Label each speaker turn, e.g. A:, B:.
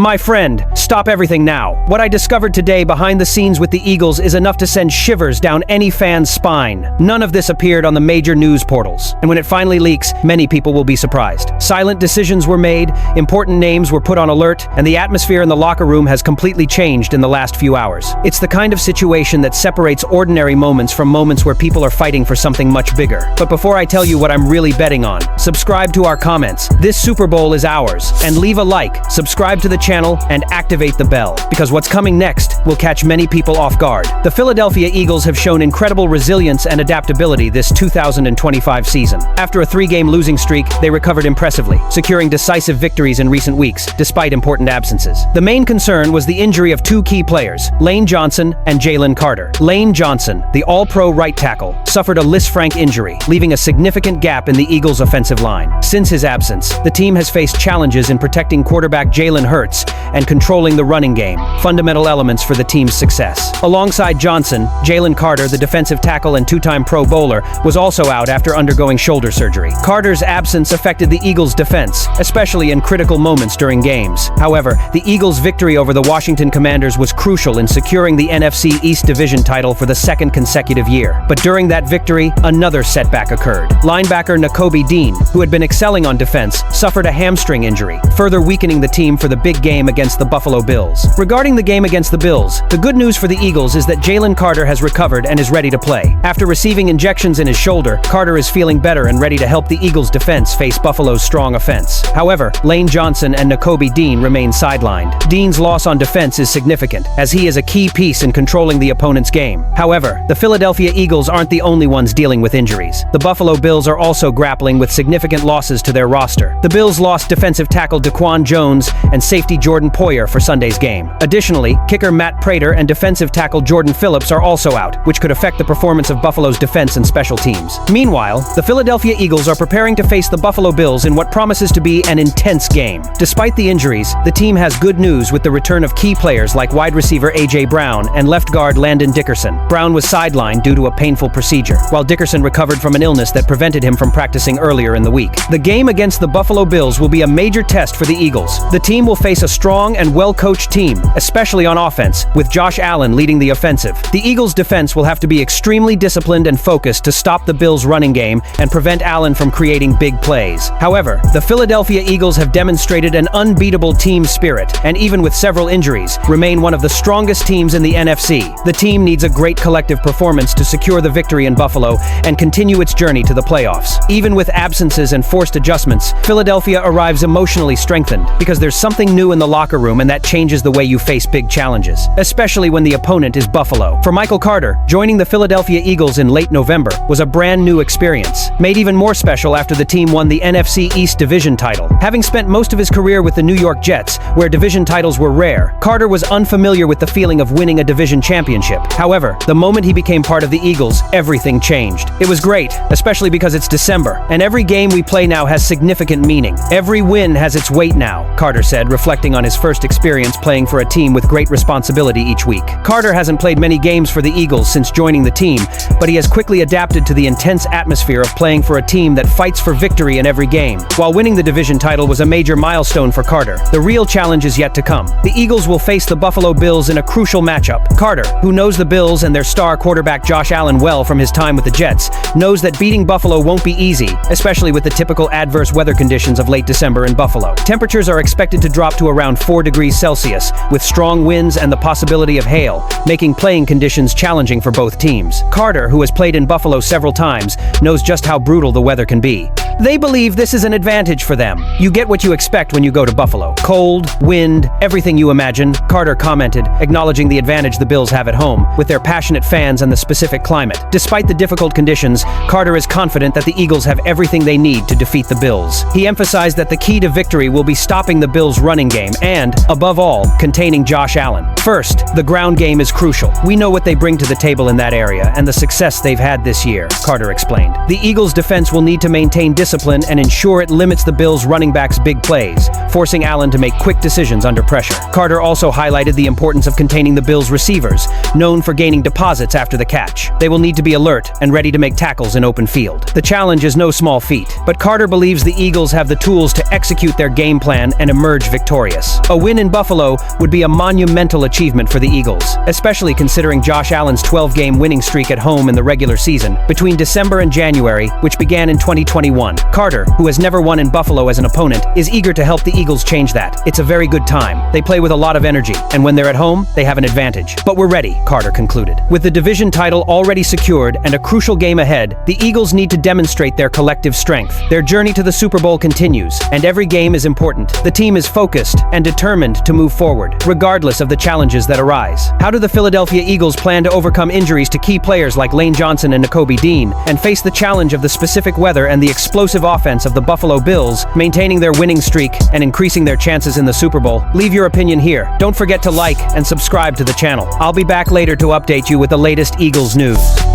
A: My friend, stop everything now. What I discovered today behind the scenes with the Eagles is enough to send shivers down any fan's spine. None of this appeared on the major news portals, and when it finally leaks, many people will be surprised. Silent decisions were made, important names were put on alert, and the atmosphere in the locker room has completely changed in the last few hours. It's the kind of situation that separates ordinary moments from moments where people are fighting for something much bigger. But before I tell you what I'm really betting on, subscribe to our comments. This Super Bowl is ours. And leave a like, subscribe to the channel, and activate the bell, because what's coming next will catch many people off guard. The Philadelphia Eagles have shown incredible resilience and adaptability this 2025 season. After a 3-game losing streak, they recovered impressively, securing decisive victories in recent weeks, despite important absences. The main concern was the injury of 2 key players, Lane Johnson and Jalen Carter. Lane Johnson, the all-pro right tackle, suffered a Lisfranc injury, leaving a significant gap in the Eagles' offensive line. Since his absence, the team has faced challenges in protecting quarterback Jalen Hurts and controlling the running game, fundamental elements for the team's success. Alongside Johnson, Jalen Carter, the defensive tackle and 2-time Pro Bowler, was also out after undergoing shoulder surgery. Carter's absence affected the Eagles' defense, especially in critical moments during games. However, the Eagles' victory over the Washington Commanders was crucial in securing the NFC East Division title for the 2nd consecutive year. But during that victory, another setback occurred. Linebacker Nakobe Dean, who had been excelling on defense, suffered a hamstring injury, further weakening the team for the big game against the Buffalo Bills. Regarding the game against the Bills, the good news for the Eagles is that Jalen Carter has recovered and is ready to play. After receiving injections in his shoulder, Carter is feeling better and ready to help the Eagles' defense face Buffalo's strong offense. However, Lane Johnson and Nakobe Dean remain sidelined. Dean's loss on defense is significant, as he is a key piece in controlling the opponent's game. However, the Philadelphia Eagles aren't the only ones dealing with injuries. The Buffalo Bills are also grappling with significant losses to their roster. The Bills lost defensive tackle Daquan Jones and safety Jordan Poyer for Sunday's game. Additionally, kicker Matt Prater and defensive tackle Jordan Phillips are also out, which could affect the performance of Buffalo's defense and special teams. Meanwhile, the Philadelphia Eagles are preparing to face the Buffalo Bills in what promises to be an intense game. Despite the injuries, the team has good news with the return of key players like wide receiver A.J. Brown and left guard Landon Dickerson. Brown was sidelined due to a painful procedure, while Dickerson recovered from an illness that prevented him from practicing earlier in the week. The game against the Buffalo Bills will be a major test for the Eagles. The team will face a strong and well-coached team, especially on offense, with Josh Allen leading the offensive. The Eagles' defense will have to be extremely disciplined and focused to stop the Bills' running game and prevent Allen from creating big plays. However, the Philadelphia Eagles have demonstrated an unbeatable team spirit, and even with several injuries, remain one of the strongest teams in the NFC. The team needs a great collective performance to secure the victory in Buffalo and continue its journey to the playoffs. Even with absences and forced adjustments, Philadelphia arrives emotionally strengthened, because there's something new in the locker room, and that changes the way you face big challenges, especially when the opponent is Buffalo. For Michael Carter, joining the Philadelphia Eagles in late November was a brand new experience, made even more special after the team won the NFC East Division title. Having spent most of his career with the New York Jets, where division titles were rare, Carter was unfamiliar with the feeling of winning a division championship. However, the moment he became part of the Eagles, everything changed. It was great, especially because it's December, and every game we play now has significant meaning. Every win has its weight now, Carter said, reflecting on his first experience playing for a team with great responsibility each week. Carter hasn't played many games for the Eagles since joining the team, but he has quickly adapted to the intense atmosphere of playing for a team that fights for victory in every game. While winning the division title was a major milestone for Carter, the real challenge is yet to come. The Eagles will face the Buffalo Bills in a crucial matchup. Carter, who knows the Bills and their star quarterback Josh Allen well from his time with the Jets, knows that beating Buffalo won't be easy, especially with the typical adverse weather conditions of late December in Buffalo. Temperatures are expected to drop to around 4 degrees Celsius, with strong winds and the possibility of hail, making playing conditions challenging for both teams. Carter, who has played in Buffalo several times, knows just how brutal the weather can be. They believe this is an advantage for them. You get what you expect when you go to Buffalo. Cold, wind, everything you imagine, Carter commented, acknowledging the advantage the Bills have at home, with their passionate fans and the specific climate. Despite the difficult conditions, Carter is confident that the Eagles have everything they need to defeat the Bills. He emphasized that the key to victory will be stopping the Bills' running game and, above all, containing Josh Allen. First, the ground game is crucial. We know what they bring to the table in that area and the success they've had this year, Carter explained. The Eagles' defense will need to maintain discipline discipline and ensure it limits the Bills' running backs' big plays, forcing Allen to make quick decisions under pressure. Carter also highlighted the importance of containing the Bills' receivers, known for gaining deposits after the catch. They will need to be alert and ready to make tackles in open field. The challenge is no small feat, but Carter believes the Eagles have the tools to execute their game plan and emerge victorious. A win in Buffalo would be a monumental achievement for the Eagles, especially considering Josh Allen's 12-game winning streak at home in the regular season between December and January, which began in 2021. Carter, who has never won in Buffalo as an opponent, is eager to help the Eagles change that. It's a very good time. They play with a lot of energy, and when they're at home, they have an advantage. But we're ready, Carter concluded. With the division title already secured and a crucial game ahead, the Eagles need to demonstrate their collective strength. Their journey to the Super Bowl continues, and every game is important. The team is focused and determined to move forward, regardless of the challenges that arise. How do the Philadelphia Eagles plan to overcome injuries to key players like Lane Johnson and Nakobe Dean, and face the challenge of the specific weather and the explosive offense of the Buffalo Bills, maintaining their winning streak and increasing their chances in the Super Bowl? Leave your opinion here. Don't forget to like and subscribe to the channel. I'll be back later to update you with the latest Eagles news.